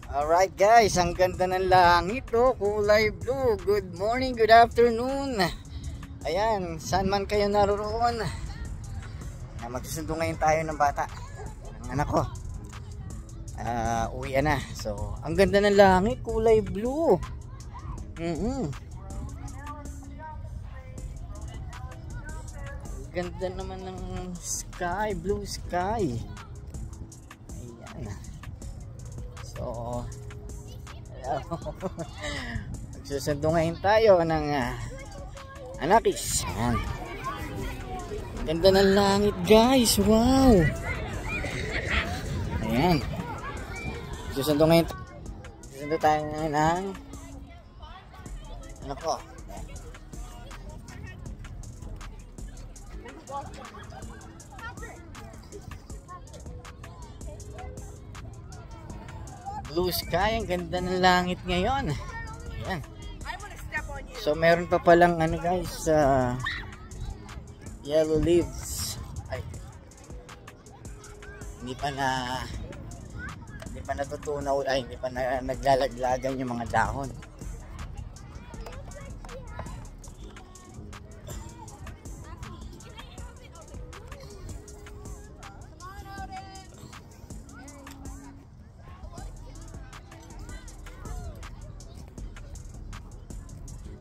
Alright guys, ang ganda ng langit oh, kulay blue. Good morning, good afternoon. Ayan, saan man kayo naroon. Magsusundo ngayon tayo ng bata, ng anak ko. Uwi na. So, ang ganda ng langit, kulay blue. Ang ganda naman ng sky, blue sky. Ayan. So, magsusundo ngayon tayo ng Anakis. Ayan. Ganda ng langit guys, wow. Ayan. Magsusundo ngayon. Magsusundo tayo ngayon ng ano ko. Blue sky, ang ganda ng langit ngayon. Ayan. So meron pa palang ano guys, yellow leaves. Ay. Hindi pa natutunaw, ay hindi pa naglalaglagan yung mga dahon.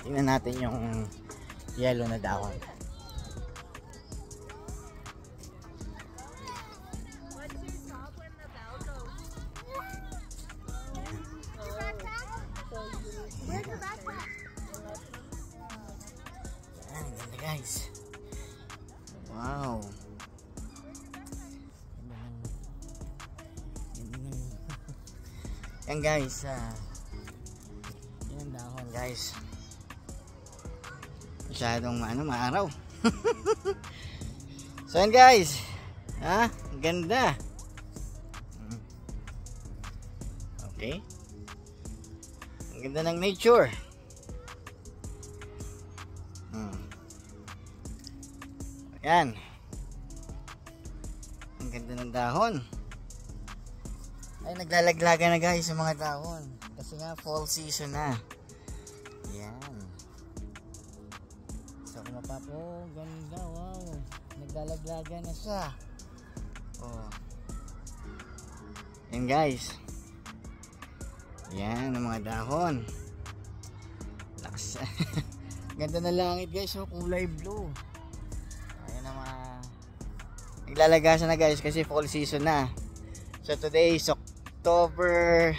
Tingnan natin yung yellow na dahon. Ayan, ganda guys. Wow. Yan guys, yan dahon guys. Masyadong maaraw. So yan guys, ganda. Okay, ang ganda ng nature. Yan, ang ganda ng dahon. Ay, naglalaglaga na guys yung mga dahon kasi nga fall season na. Yan. Oh, ganda, wow. Naglalaglaga na siya. Oh. Yan guys. Yan ang mga dahon. Lakas. Ganda na langit guys, oh, kulay blue. Ayan ang mga naglalaga siya na guys kasi fall season na. So today is October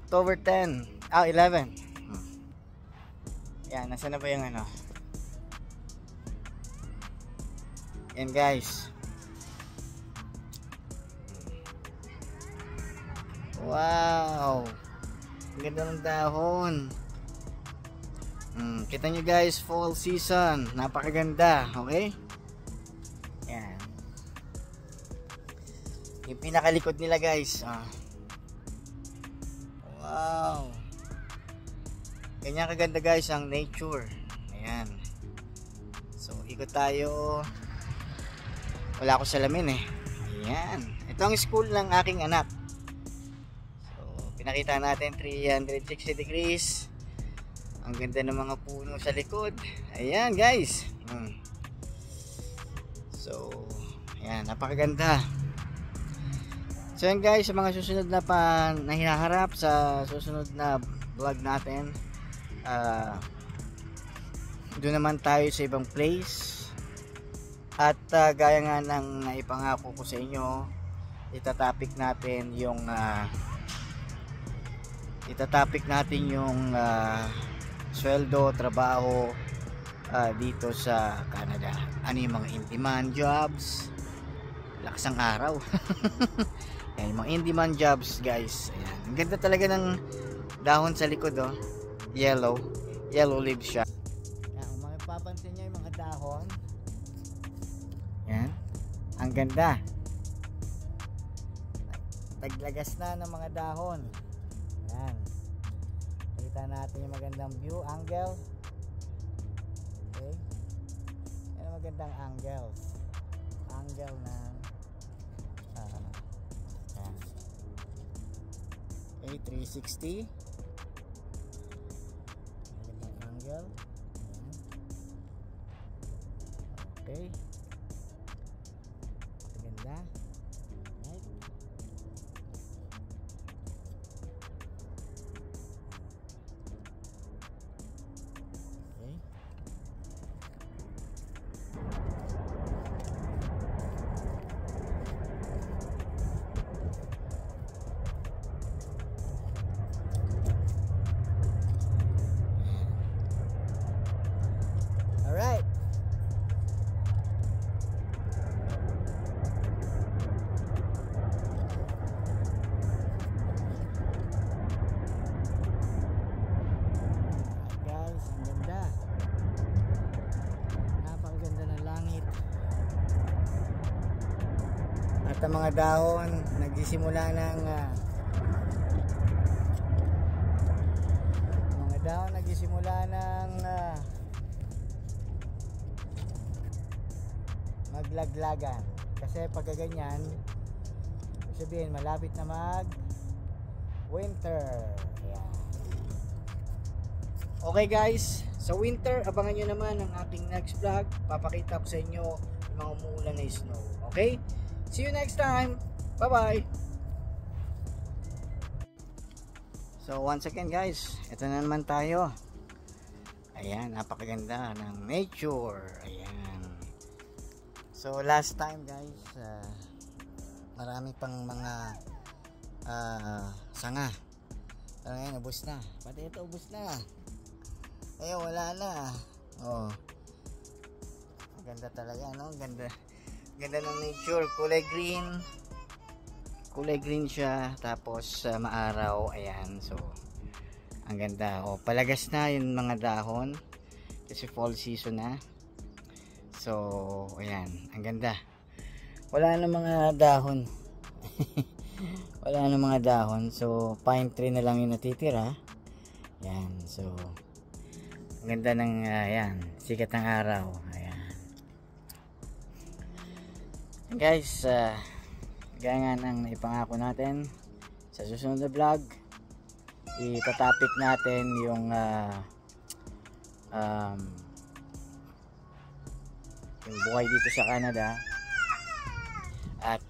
10. 11. Yan, nasa na ba yung ano? Yan guys. Wow. Ang ganda ng dahon. Kita nyo guys, fall season. Napakaganda, okay? Yan. Yung pinakalikod nila guys. Wow. Ganyan kaganda guys ang nature. Ayan. So ikot tayo. Wala ako salamin eh. Ayan. Ito ang school ng aking anak. So pinakita natin 360 degrees. Ang ganda ng mga puno sa likod. Ayan guys. So ayan, napakaganda. So yan guys, sa mga susunod na hinaharap sa susunod na vlog natin, doon naman tayo sa ibang place. At gaya nga ng naipangako ko sa inyo, itatopic natin yung sweldo, trabaho dito sa Canada. Ano yung mga in-demand jobs, lakas ang araw. Ayan, yung mga in-demand jobs guys. Ayan, ang ganda talaga ng dahon sa likod, oh. Yellow leaves siya. Ayan, kung mapapansin nyo yung mga dahon, yan, ang ganda. Taglagas na ng mga dahon. Yan, kita natin yung magandang view angle. Okay, yan ang magandang angle ng yan. Okay, 360. Magandang angle. Ayan. Okay. Maganda. Right. Okay. Alright. Guys, ang ganda. Napakaganda ng langit. At ang mga dahon nagsisimula ng maglaglagan. Kasi pag ganyan, ibig sabihin malapit na mag winter. Ayan. Okay guys, sa winter abangan nyo naman ang ating next vlog. Papakita ko sa inyo yung mga umuulan na snow. Okay? See you next time. Bye bye. So once again guys, ito na naman tayo. Ayan, napakaganda ng nature. Ayan. So last time guys, marami pang mga sanga. Pero ngayon ubos na. Pati ito ubos na. Ayun, wala na. Oh. Ganda talaga, no? Ganda. Ganda ng nature, kulay green. Kulay green siya, tapos maaraw. Ayan, so ang ganda. Oh, palagas na yung mga dahon kasi fall season na. So, ayan, ang ganda. Wala na mga dahon. Wala na mga dahon. So, pine tree na lang yung natitira. Ayan, so ang ganda ng ayan, sikat ng araw. Ayan. Guys, gaya nga ng ipangako natin sa susunod na vlog, itatapik natin yung buhay dito sa Canada at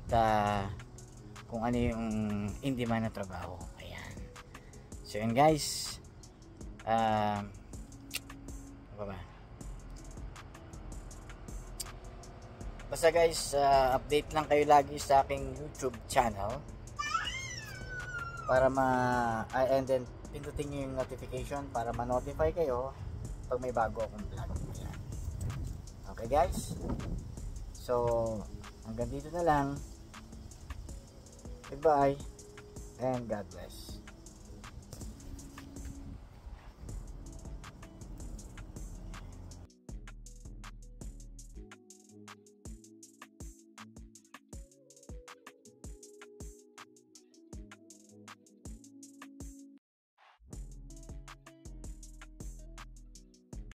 kung ano yung hindi man na trabaho. Ayan. So yun guys, basta guys, update lang kayo lagi sa aking YouTube channel para and then pindutin nyo yung notification para ma-notify kayo pag may bago akong vlog. Ayan. Okay guys, so hanggang dito na lang. Goodbye and God bless.